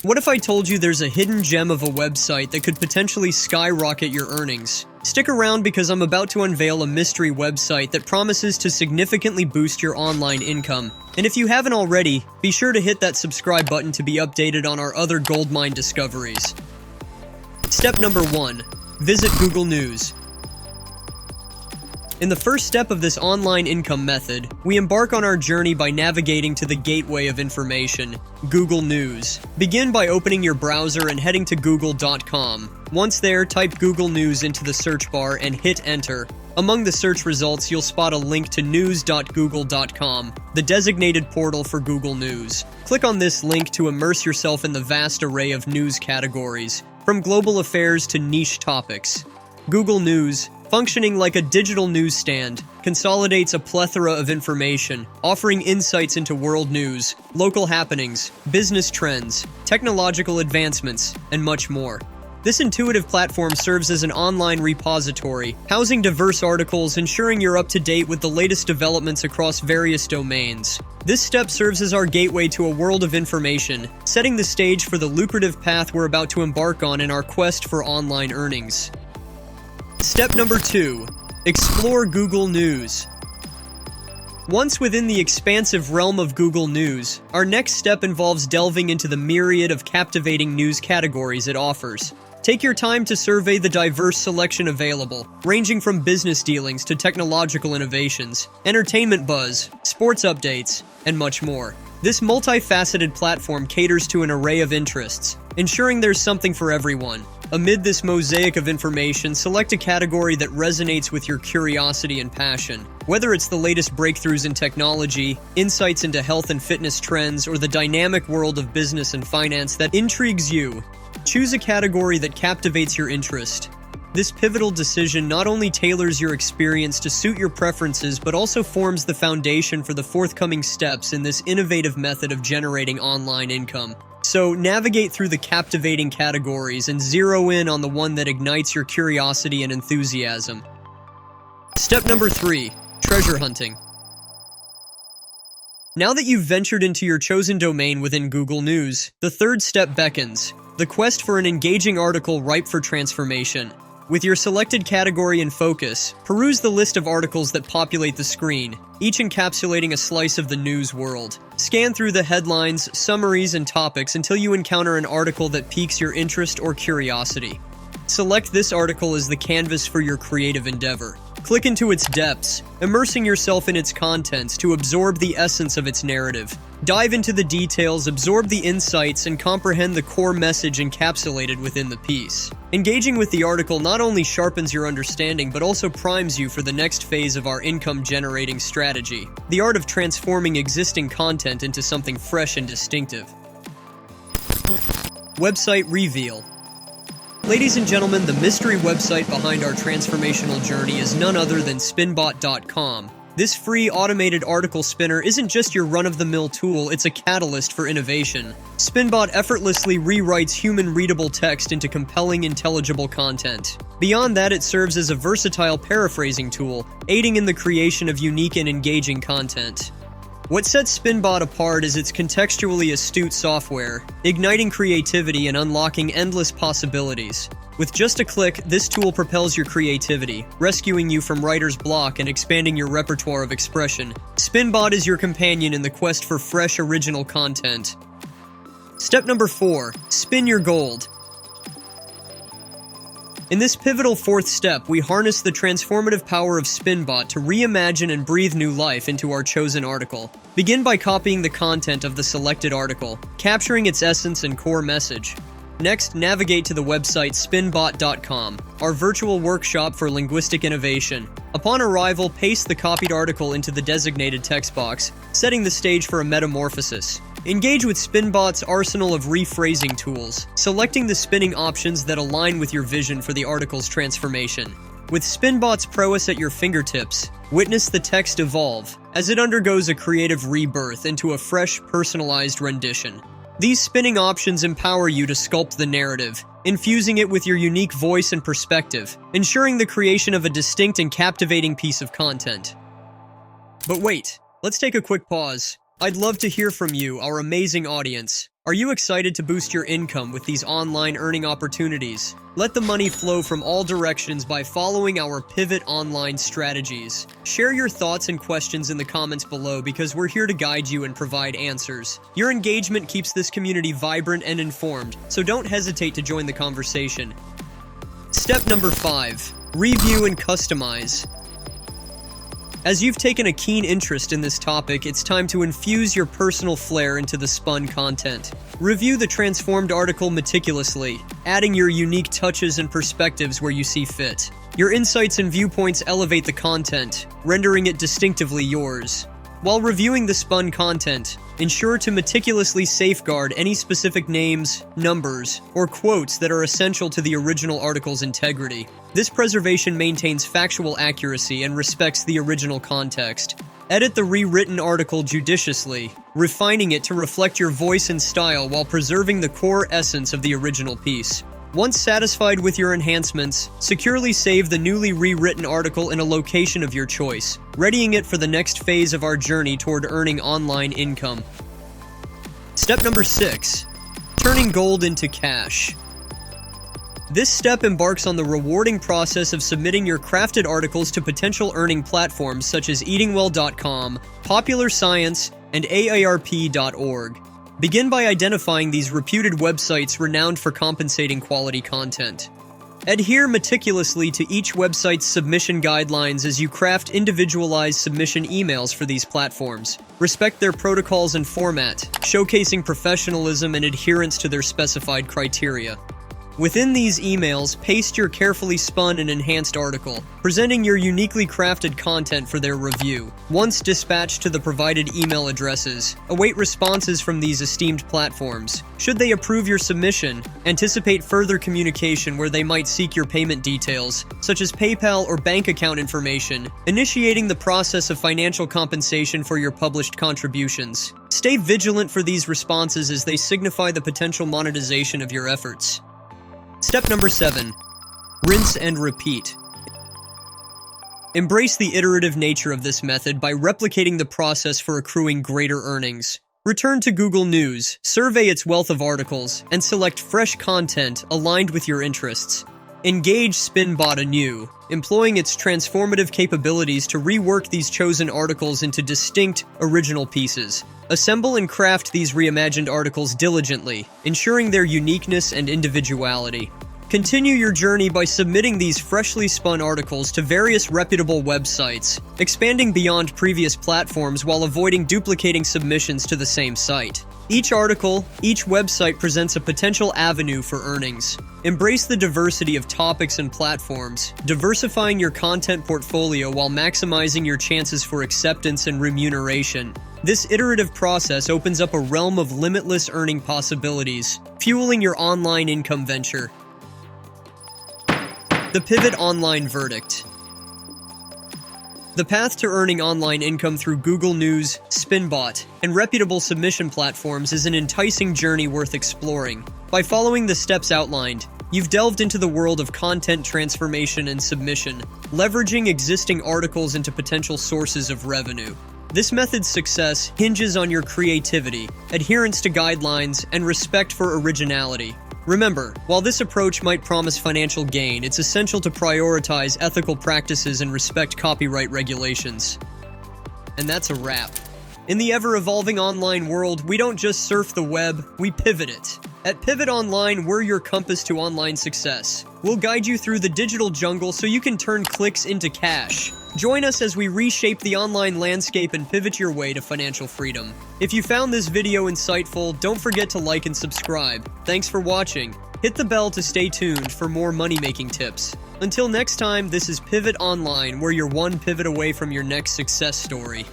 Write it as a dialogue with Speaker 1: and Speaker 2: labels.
Speaker 1: What if I told you there's a hidden gem of a website that could potentially skyrocket your earnings? Stick around because I'm about to unveil a mystery website that promises to significantly boost your online income. And if you haven't already, be sure to hit that subscribe button to be updated on our other goldmine discoveries. Step number 1. Visit Google News. In the first step of this online income method, we embark on our journey by navigating to the gateway of information, Google News. Begin by opening your browser and heading to google.com. Once there, type Google News into the search bar and hit enter. Among the search results, you'll spot a link to news.google.com, the designated portal for Google News. Click on this link to immerse yourself in the vast array of news categories, from global affairs to niche topics. Google News, functioning like a digital newsstand, consolidates a plethora of information, offering insights into world news, local happenings, business trends, technological advancements, and much more. This intuitive platform serves as an online repository, housing diverse articles, ensuring you're up to date with the latest developments across various domains. This step serves as our gateway to a world of information, setting the stage for the lucrative path we're about to embark on in our quest for online earnings. Step number 2. Explore Google News. Once within the expansive realm of Google News, our next step involves delving into the myriad of captivating news categories it offers. Take your time to survey the diverse selection available, ranging from business dealings to technological innovations, entertainment buzz, sports updates, and much more. This multifaceted platform caters to an array of interests, ensuring there's something for everyone. Amid this mosaic of information, select a category that resonates with your curiosity and passion. Whether it's the latest breakthroughs in technology, insights into health and fitness trends, or the dynamic world of business and finance that intrigues you, choose a category that captivates your interest. This pivotal decision not only tailors your experience to suit your preferences, but also forms the foundation for the forthcoming steps in this innovative method of generating online income. So, navigate through the captivating categories and zero in on the one that ignites your curiosity and enthusiasm. Step number 3. Treasure hunting. Now that you've ventured into your chosen domain within Google News, the third step beckons: the quest for an engaging article ripe for transformation. With your selected category in focus, peruse the list of articles that populate the screen, each encapsulating a slice of the news world. Scan through the headlines, summaries, and topics until you encounter an article that piques your interest or curiosity. Select this article as the canvas for your creative endeavor. Click into its depths, immersing yourself in its contents to absorb the essence of its narrative. Dive into the details, absorb the insights, and comprehend the core message encapsulated within the piece. Engaging with the article not only sharpens your understanding, but also primes you for the next phase of our income-generating strategy: the art of transforming existing content into something fresh and distinctive. Website reveal. Ladies and gentlemen, the mystery website behind our transformational journey is none other than Spinbot.com. This free automated article spinner isn't just your run-of-the-mill tool, it's a catalyst for innovation. Spinbot effortlessly rewrites human-readable text into compelling, intelligible content. Beyond that, it serves as a versatile paraphrasing tool, aiding in the creation of unique and engaging content. What sets Spinbot apart is its contextually astute software, igniting creativity and unlocking endless possibilities. With just a click, this tool propels your creativity, rescuing you from writer's block and expanding your repertoire of expression. Spinbot is your companion in the quest for fresh, original content. Step number 4. Spin your gold. In this pivotal fourth step, we harness the transformative power of Spinbot to reimagine and breathe new life into our chosen article. Begin by copying the content of the selected article, capturing its essence and core message. Next, navigate to the website Spinbot.com, our virtual workshop for linguistic innovation. Upon arrival, paste the copied article into the designated text box, setting the stage for a metamorphosis. Engage with Spinbot's arsenal of rephrasing tools, selecting the spinning options that align with your vision for the article's transformation. With Spinbot's prowess at your fingertips, witness the text evolve as it undergoes a creative rebirth into a fresh, personalized rendition. These spinning options empower you to sculpt the narrative, infusing it with your unique voice and perspective, ensuring the creation of a distinct and captivating piece of content. But wait, let's take a quick pause. I'd love to hear from you, our amazing audience. Are you excited to boost your income with these online earning opportunities? Let the money flow from all directions by following our Pivot Online strategies. Share your thoughts and questions in the comments below because we're here to guide you and provide answers. Your engagement keeps this community vibrant and informed, so don't hesitate to join the conversation. Step number 5. Review and customize. As you've taken a keen interest in this topic, it's time to infuse your personal flair into the spun content. Review the transformed article meticulously, adding your unique touches and perspectives where you see fit. Your insights and viewpoints elevate the content, rendering it distinctively yours. While reviewing the spun content, ensure to meticulously safeguard any specific names, numbers, or quotes that are essential to the original article's integrity. This preservation maintains factual accuracy and respects the original context. Edit the rewritten article judiciously, refining it to reflect your voice and style while preserving the core essence of the original piece. Once satisfied with your enhancements, securely save the newly rewritten article in a location of your choice, readying it for the next phase of our journey toward earning online income. Step number 6. Turning gold into cash. This step embarks on the rewarding process of submitting your crafted articles to potential earning platforms such as eatingwell.com, Popular Science, and AARP.org. Begin by identifying these reputed websites renowned for compensating quality content. Adhere meticulously to each website's submission guidelines as you craft individualized submission emails for these platforms. Respect their protocols and format, showcasing professionalism and adherence to their specified criteria. Within these emails, paste your carefully spun and enhanced article, presenting your uniquely crafted content for their review. Once dispatched to the provided email addresses, await responses from these esteemed platforms. Should they approve your submission, anticipate further communication where they might seek your payment details, such as PayPal or bank account information, initiating the process of financial compensation for your published contributions. Stay vigilant for these responses as they signify the potential monetization of your efforts. Step number 7. Rinse and repeat. Embrace the iterative nature of this method by replicating the process for accruing greater earnings. Return to Google News, survey its wealth of articles, and select fresh content aligned with your interests. Engage Spinbot anew, employing its transformative capabilities to rework these chosen articles into distinct, original pieces. Assemble and craft these reimagined articles diligently, ensuring their uniqueness and individuality. Continue your journey by submitting these freshly spun articles to various reputable websites, expanding beyond previous platforms while avoiding duplicating submissions to the same site. Each article, each website presents a potential avenue for earnings. Embrace the diversity of topics and platforms, diversifying your content portfolio while maximizing your chances for acceptance and remuneration. This iterative process opens up a realm of limitless earning possibilities, fueling your online income venture. The Pivot Online Verdict. The path to earning online income through Google News, Spinbot, and reputable submission platforms is an enticing journey worth exploring. By following the steps outlined, you've delved into the world of content transformation and submission, leveraging existing articles into potential sources of revenue. This method's success hinges on your creativity, adherence to guidelines, and respect for originality. Remember, while this approach might promise financial gain, it's essential to prioritize ethical practices and respect copyright regulations. And that's a wrap. In the ever-evolving online world, we don't just surf the web, we pivot it. At Pivot Online, we're your compass to online success. We'll guide you through the digital jungle so you can turn clicks into cash. Join us as we reshape the online landscape and pivot your way to financial freedom. If you found this video insightful, don't forget to like and subscribe. Thanks for watching. Hit the bell to stay tuned for more money-making tips. Until next time, this is Pivot Online, where you're one pivot away from your next success story.